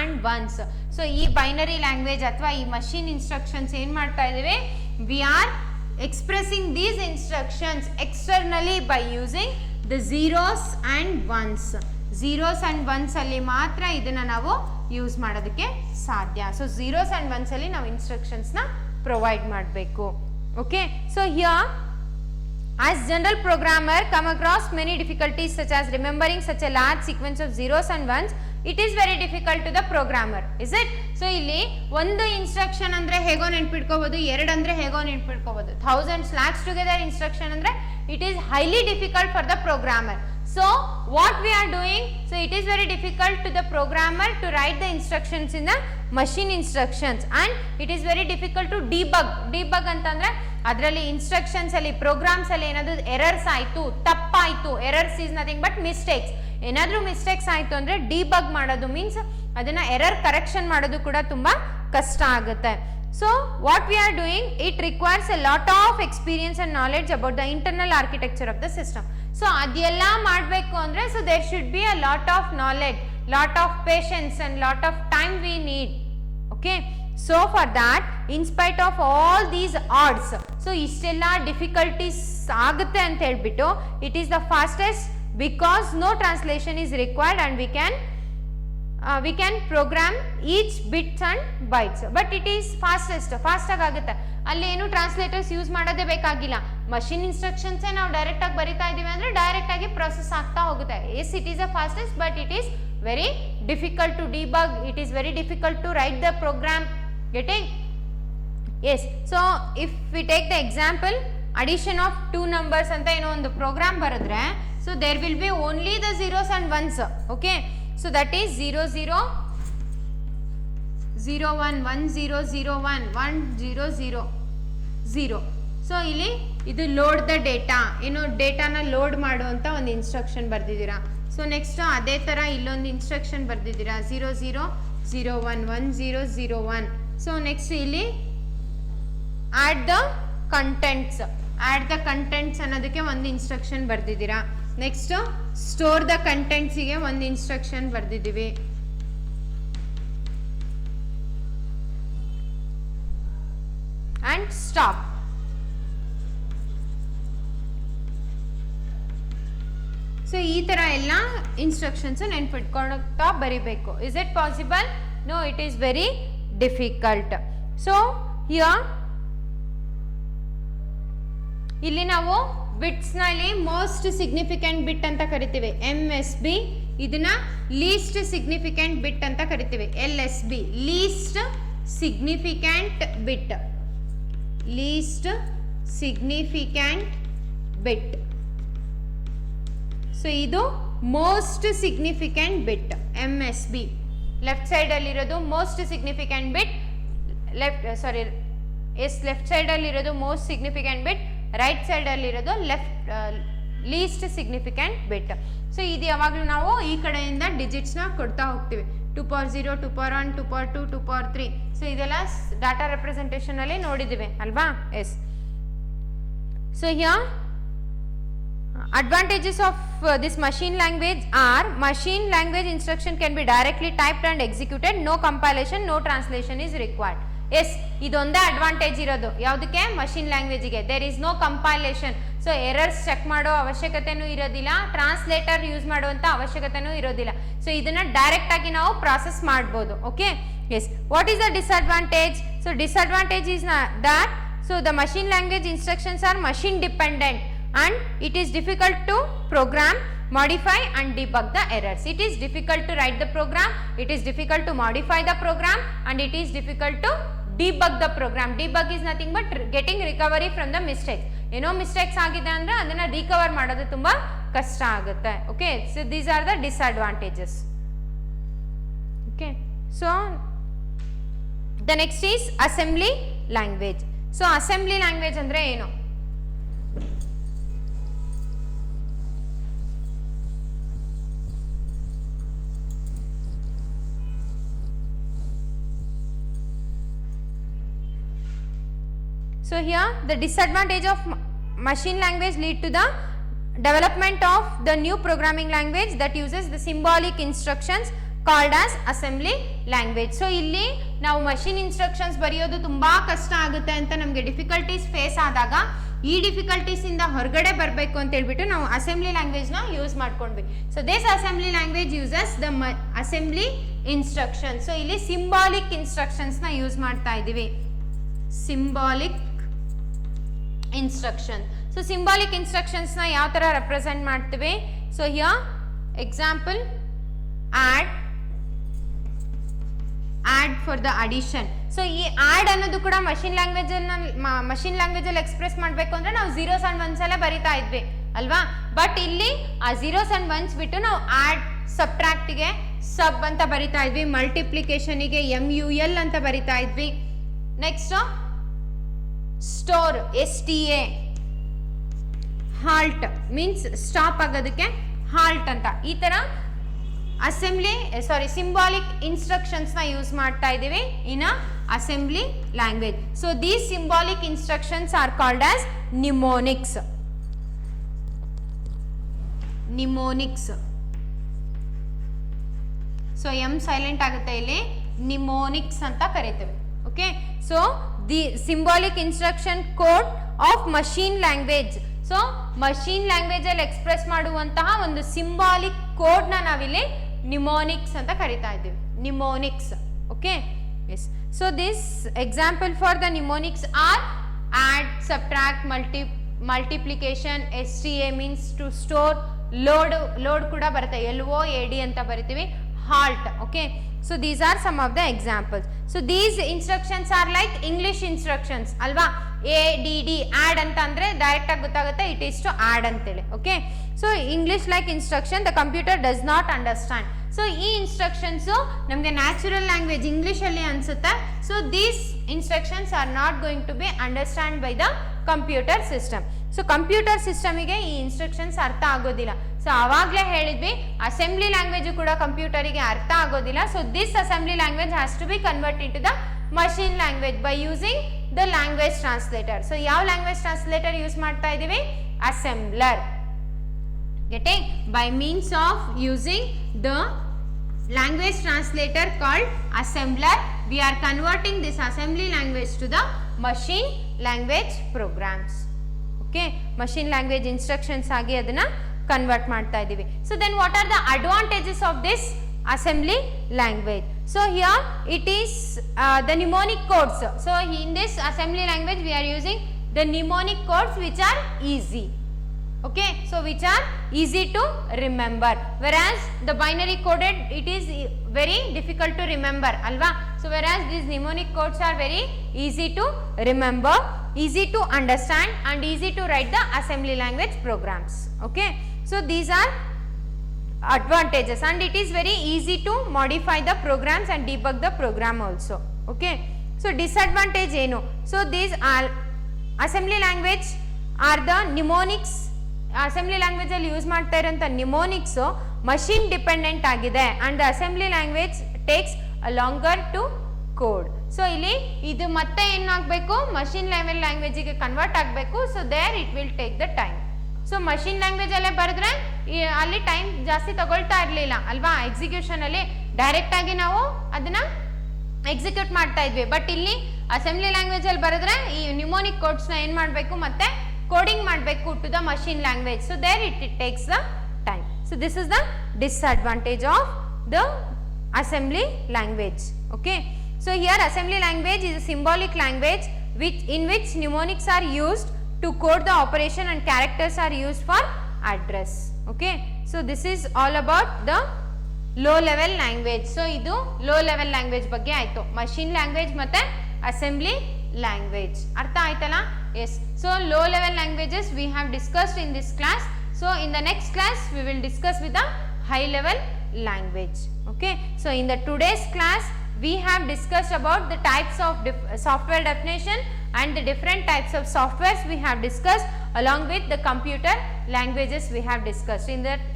and ones. So ಈ binary language ಅಥವಾ ಈ ಮಷೀನ್ ಇನ್ಸ್ಟ್ರಕ್ಷನ್ಸ್ ಏನು ಮಾಡ್ತಾ ಇದ್ದೇವೆ, we are expressing these instructions externally by using the zeros and ones. zeros and ones ಅಲ್ಲಿ ಮಾತ್ರ ಇದನ್ನ ನಾವು ಯೂಸ್ ಮಾಡೋದಕ್ಕೆ ಸಾಧ್ಯ. ಸೊ zeros and ones ಅಲ್ಲಿ ನಾವು ಇನ್ಸ್ಟ್ರಕ್ಷನ್ಸ್ ನ ಪ್ರೊವೈಡ್ ಮಾಡಬೇಕು. Okay, so here as general programmer come across many difficulties such as remembering such a large sequence of zeros and ones. It is very difficult to the programmer, is it? So ಇಲ್ಲಿ ಒಂದು instruction ಅಂದ್ರೆ ಹೇಗೋ ನೆನ್ಪಿಟ್ಕೋಬಹುದು, ಎರಡು ಅಂದ್ರೆ ಹೇಗೋ ನೆನ್ಪಿಟ್ಕೋಬಹುದು, thousands lakhs together instruction ಅಂದ್ರೆ it is highly difficult for the programmer. So what we are doing, so it is very difficult to the programmer to write the instructions in the machine instructions, and it is very difficult to debug ಅಂತಂದ್ರೆ ಅದರಲ್ಲಿ instructions ಅಲ್ಲಿ programmes ಅಲ್ಲಿ ಏನಾದ್ರು errors ಆಯ್ತು, ತಪ್ಪಾಯ್ತು, errors is nothing but mistakes, ಏನಾದ್ರೂ mistakes ಆಯ್ತು ಅಂದ್ರೆ ಡಿಬಗ್ ಮಾಡೋದು ಮೀನ್ಸ್ ಅದನ್ನ ಎರರ್ ಕರೆಕ್ಷನ್ ಮಾಡೋದು ಕೂಡ ತುಂಬಾ ಕಷ್ಟ ಆಗುತ್ತೆ. So what we are doing, it requires a lot of experience and knowledge about the internal architecture of the system. So ಅದೆಲ್ಲ ಮಾಡಬೇಕು ಅಂದ್ರೆ so there should be a lot of knowledge, lot of patience and lot of time we need. Okay, so for that in spite of all these odds, so istella difficulties agutte anta helbittu it is the fastest because no translation is required and we can program each bits and bytes, but it is fast ಆಗುತ್ತೆ. ಅಲ್ಲಿ ಏನು translators use ಮಾಡೋದೇ ಬೇಕಾಗಿಲ್ಲ, machine instructions ನಾವು direct ಆಗಿ ಬರಿತಾ ಇದೀವಿ ಅಂದ್ರೆ ಡೈರೆಕ್ಟ್ ಆಗಿ ಪ್ರೊಸೆಸ್ ಆಗ್ತಾ ಹೋಗುತ್ತೆ. Yes, it is the fastest but it is very difficult to debug, it is very difficult to write the program. Getting? Yes. So if we take the example addition of two numbers anta eno ಒಂದು program ಬರೆದ್ರೆ, so there will be only the zeros and ones. Okay, so that is 0 0 0 1 1 0 0 1 1 0 0 0. So ಇಲ್ಲಿ ಇದು load the data, ಏನು ಡೇಟಾನ load ಮಾಡುವಂತ ಒಂದು instruction ಬರ್ದಿದ್ದೀರಾ. So next ಅದೇ ತರ ಇಲ್ಲೊಂದು ಇನ್ಸ್ಟ್ರಕ್ಷನ್ ಬರ್ದಿದ್ದೀರಾ 0 0 0 1 1 0 0 1. ಸೊ ನೆಕ್ಸ್ಟ್ ಇಲ್ಲಿ ಆಡ್ ದ ಕಂಟೆಂಟ್ಸ್ ಅನ್ನೋದಕ್ಕೆ ಒಂದು ಇನ್ಸ್ಟ್ರಕ್ಷನ್ ಬರ್ದಿದ್ದೀರಾ. ನೆಕ್ಸ್ಟ್ ಸ್ಟೋರ್ ದ ಕಂಟೆಂಟ್ಸಿಗೆ ಒಂದು ಇನ್ಸ್ಟ್ರಕ್ಷನ್ ಬರ್ದಿದ್ದೀವಿ. And stop. ಸೊ ಈ ತರ ಎಲ್ಲ ಇನ್ಸ್ಟ್ರಕ್ಷನ್ಸ್ ನೆನ್ಪಿಟ್ಕೊಳ್ತಾ ಬರಿಬೇಕು. Is it possible? No, it is very difficult. So here ಇಲ್ಲಿ ನಾವು ಬಿಟ್ಸ್ ನಲ್ಲಿ ಮೋಸ್ಟ್ ಸಿಗ್ನಿಫಿಕೆಂಟ್ ಬಿಟ್ ಅಂತ ಕರಿತೀವಿ MSB, ಇದನ್ನ ಲೀಸ್ಟ್ ಸಿಗ್ನಿಫಿಕೆಂಟ್ ಬಿಟ್ ಅಂತ ಕರಿತೀವಿ LSB, ಲೀಸ್ಟ್ ಸಿಗ್ನಿಫಿಕೆಂಟ್ ಬಿಟ್, ಲೀಸ್ಟ್ ಸಿಗ್ನಿಫಿಕೆಂಟ್ ಬಿಟ್. ಸೊ ಇದು ಮೋಸ್ಟ್ ಸಿಗ್ನಿಫಿಕೆಂಟ್ ಬಿಟ್ MSB. ಲೆಫ್ಟ್ ಸೈಡ್ ಅಲ್ಲಿ ಇರೋದು ಮೋಸ್ಟ್ ಸಿಗ್ನಿಫಿಕೆಂಟ್ ಬಿಟ್, ಲೆಫ್ಟ್ ಸೈಡ್ ಅಲ್ಲಿ ಇರೋದು ಮೋಸ್ಟ್ ಸಿಗ್ನಿಫಿಕೆಂಟ್ ಬಿಟ್, ರೈಟ್ ಸೈಡ್ ಅಲ್ಲಿ ಇರೋದು ಲೀಸ್ಟ್ ಸಿಗ್ನಿಫಿಕೆಂಟ್ ಬಿಟ್. ಸೊ ಇದು ಯಾವಾಗಲೂ ನಾವು ಈ ಕಡೆಯಿಂದ ಡಿಜಿಟ್ಸ್ ನ ಕೊಡ್ತಾ ಹೋಗ್ತೀವಿ, 2 power 0 2 power 1 2 power 2 2 power 3. So ಇದೆಲ್ಲ ಡಾಟಾ ರೆಪ್ರೆಸೆಂಟೇಷನ್ ಅಲ್ಲಿ ನೋಡಿದ್ದೀವಿ ಅಲ್ವಾ? Yes. So here advantages of this machine language are, machine language instruction can be directly typed and executed, no compilation, no translation is required. Yes, ಇದೊಂದೇ advantage ಇರೋದು ಯಾವುದಕ್ಕೆ, machine ಲ್ಯಾಂಗ್ವೇಜಿಗೆ. There is no compilation, so errors check ಮಾಡೋ ಅವಶ್ಯಕತೆನೂ ಇರೋದಿಲ್ಲ, translator use ಮಾಡುವಂತ ಅವಶ್ಯಕತೆನೂ ಇರೋದಿಲ್ಲ. So ಇದನ್ನ ಡೈರೆಕ್ಟ್ ಆಗಿ ನಾವು ಪ್ರಾಸೆಸ್ ಮಾಡ್ಬೋದು. Okay, yes. What is the disadvantage? So disadvantage is that so the machine language instructions are machine dependent and it is difficult to program, modify and debug the errors. It is difficult to write the program, it is difficult to modify the program and it is difficult to debug the program. Debug is nothing but getting recovery from the mistakes. ಏನೋ mistakes ಆಗಿದೆ ಅಂದ್ರೆ ಅದನ್ನ recover ಮಾಡೋದು ತುಂಬಾ ಕಷ್ಟ ಆಗುತ್ತೆ. Okay, so these are the disadvantages. Okay, so the next is assembly language. So assembly language ಅಂದ್ರೆ ಏನು? So here the disadvantage of machine language lead to the development of the new programming language that uses the symbolic instructions called as assembly language. So ಇಲ್ಲಿ ನಾವು machine instructions ಬರೆಯೋದು ತುಂಬಾ ಕಷ್ಟ ಆಗುತ್ತೆ ಅಂತ ನಮಗೆ ಡಿಫಿಕಲ್ಟೀಸ್ ಫೇಸ್ ಆದಾಗ ಈ ಡಿಫಿಕಲ್ಟೀಸ್ ಇಂದ ಹೊರಗಡೆ ಬರಬೇಕು ಅಂತ ಹೇಳ್ಬಿಟ್ಟು ನಾವು ಅಸೆಂಬ್ಲಿ ಲ್ಯಾಂಗ್ವೇಜ್ ನ ಯೂಸ್ ಮಾಡ್ಕೊಂಡ್ವಿ. So this assembly language uses the assembly instruction. So ಇಲ್ಲಿ ಸಿಂಬಾಲಿಕ್ ಇನ್ಸ್ಟ್ರಕ್ಷನ್ಸ್ ನ ಯೂಸ್ ಮಾಡ್ತಾ ಇದೀವಿ. Symbolic instruction. So symbolic instructions ನ ಯಾವ ತರ ರೆಪ್ರೆಸೆಂಟ್ ಮಾಡ್ತೀವಿ? So here example add for the addition. So ಈ ಆಡ್ ಅನ್ನೋದು ಕೂಡ ಮಷಿನ್ ಲ್ಯಾಂಗ್ವೇಜ್ ಅಲ್ಲಿ ಎಕ್ಸ್ಪ್ರೆಸ್ ಮಾಡಬೇಕು ಅಂದ್ರೆ ನಾವು ಝೀರೋಸ್ ಅಂಡ್ ಒನ್ಸ್ ಎಲ್ಲ ಬರಿತಾ ಇದ್ವಿ ಅಲ್ವಾ. ಬಟ್ ಇಲ್ಲಿ ಆ ಝೀರೋಸ್ ಅಂಡ್ ಒನ್ಸ್ ಬಿಟ್ಟು ನಾವು ಆಡ್ ಸಬ್ಟ್ರಾಕ್ಟ್ಗೆ ಸಬ್ ಅಂತ ಬರಿತಾ ಇದ್ವಿ, ಮಲ್ಟಿಪ್ಲಿಕೇಶನ್ಗೆ MUL ಅಂತ ಬರಿತಾ ಇದ್ವಿ. Next store STA, halt means stop ಆಗೋದಕ್ಕೆ ಹಾಲ್ಟ್ ಅಂತ. ಈ ತರ ಸಿಂಬಾಲಿಕ್ ಇನ್ಸ್ಟ್ರಕ್ಷನ್ಸ್ ನ ಯೂಸ್ ಮಾಡ್ತಾ ಇದೀವಿ in assembly language. So these symbolic instructions are called as mnemonics. So M silent ಆಗುತ್ತೆ ಇಲ್ಲಿ, ನಿಮೋನಿಕ್ಸ್ ಅಂತ ಕರೀತೇವೆ. Okay, so the symbolic instruction code of machine language. So machine language ಅಲ್ಲಿ ಎಕ್ಸ್ಪ್ರೆಸ್ ಮಾಡುವಂತಹ ಒಂದು ಸಿಂಬಾಲಿಕ್ ಕೋಡ್ ನ ನಾವಿಲ್ಲಿ ನಿಮೋನಿಕ್ಸ್ ಅಂತ ಕರಿತಾ ಇದ್ದೀವಿ. Mnemonics. Okay, yes. So this example for the mnemonics are add, subtract, multiplication, STA means to store, load ಕೂಡ ಬರುತ್ತೆ, LOAD ಅಂತ ಬರಿತೀವಿ, halt. Okay, so these are some of the examples. So these instructions are like English instructions alva. ADD add anta andre direct agi gottagutte it is to add antele. Okay, so English like instruction the computer does not understand. So ee instructions namge natural language English alli ansutte. So these instructions are not going to be understand by the computer system. So computer system ಗೆ ಈ instructions ಅರ್ಥ ಆಗೋದಿಲ್ಲ. So ಆವಾಗಲೇ ಹೇಳಿದ್ವಿ assembly language ಕೂಡ computer ಗೆ ಅರ್ಥ ಆಗೋದಿಲ್ಲ. So this assembly language has to be converted to the machine language by using the language translator. So ಯಾವ ಲ್ಯಾಂಗ್ವೇಜ್ ಟ್ರಾನ್ಸ್ಲೇಟರ್ ಯೂಸ್ ಮಾಡ್ತಾ ಇದೀವಿ? Assembler. Getting? By means of using the language translator called assembler we are converting this assembly language to the machine language programs. Okay, machine language instructions agi adana convert ಮಾಡ್ತಾ ಇದೀವಿ. So then what are the advantages of this assembly language? So here it is the mnemonic codes. So in this assembly language we are using the mnemonic codes which are easy. Okay, so which are easy to remember, whereas the binary coded it is very difficult to remember alva. So whereas these mnemonic codes are very easy to remember, easy to understand and easy to write the assembly language programs. Okay, so these are advantages and it is very easy to modify the programs and debug the program also. Okay, so disadvantage eno? So these are assembly language are the mnemonics. Assembly language ಅಲ್ಲಿ use ಮಾಡ್ತಾ ಇರೋಂಥ mnemonics machine dependent ಆಗಿದೆ and the assembly language takes a longer to code. So ಇಲ್ಲಿ ಇದು ಮತ್ತೆ ಏನಾಗಬೇಕು? Machine level ಲ್ಯಾಂಗ್ವೇಜಿಗೆ convert ಆಗಬೇಕು. So there it will take the time. So machine language ಅಲ್ಲೇ ಬರೆದ್ರೆ ಅಲ್ಲಿ ಟೈಮ್ ಜಾಸ್ತಿ ತಗೊಳ್ತಾ ಇರಲಿಲ್ಲ ಅಲ್ವಾ? ಎಕ್ಸಿಕ್ಯೂಷನ್ ಅಲ್ಲಿ ಡೈರೆಕ್ಟ್ ಆಗಿ ನಾವು ಅದನ್ನ ಎಕ್ಸಿಕ್ಯೂಟ್ ಮಾಡ್ತಾ ಇದ್ವಿ. ಬಟ್ ಇಲ್ಲಿ ಅಸೆಂಬ್ಲಿ ಲ್ಯಾಂಗ್ವೇಜ್ ಅಲ್ಲಿ ಬರೆದ್ರೆ ಈ ನ್ಯೂಮೋನಿಕ್ ಕೋಡ್ಸ್ ನ ಏನ್ ಮಾಡಬೇಕು? ಮತ್ತೆ ಕೋಡಿಂಗ್ ಮಾಡಬೇಕು to the machine language. So there it takes the time. So this is the disadvantage of the assembly language. Okay, so here assembly language is a symbolic language in which mnemonics are used to code the operation and characters are used for address. Okay, so this is all about the low level language. So idu low level language ಬಗ್ಗೆ ಆಯ್ತು. machine language ಮತ್ತೆ assembly language ಅರ್ಥ ಆಯ್ತಲ್ಲ? Yes, so low level languages we have discussed in this class. So in the next class we will discuss with the high level language. Okay, so in the today's class we have discussed about the types of software definition and the different types of softwares we have discussed along with the computer languages we have discussed.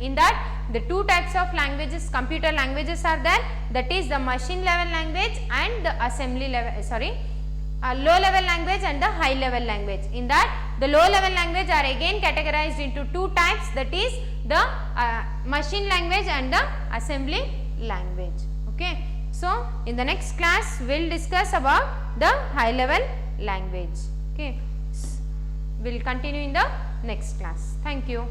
In that the two types of languages, computer languages are there, that is the machine level language and the assembly level low level language and the high level language. In that the low level language are again categorized into two types, that is the machine language and the assembly language. Okay, so in the next class we'll discuss about the high level language. Okay, we'll continue in the next class. Thank you.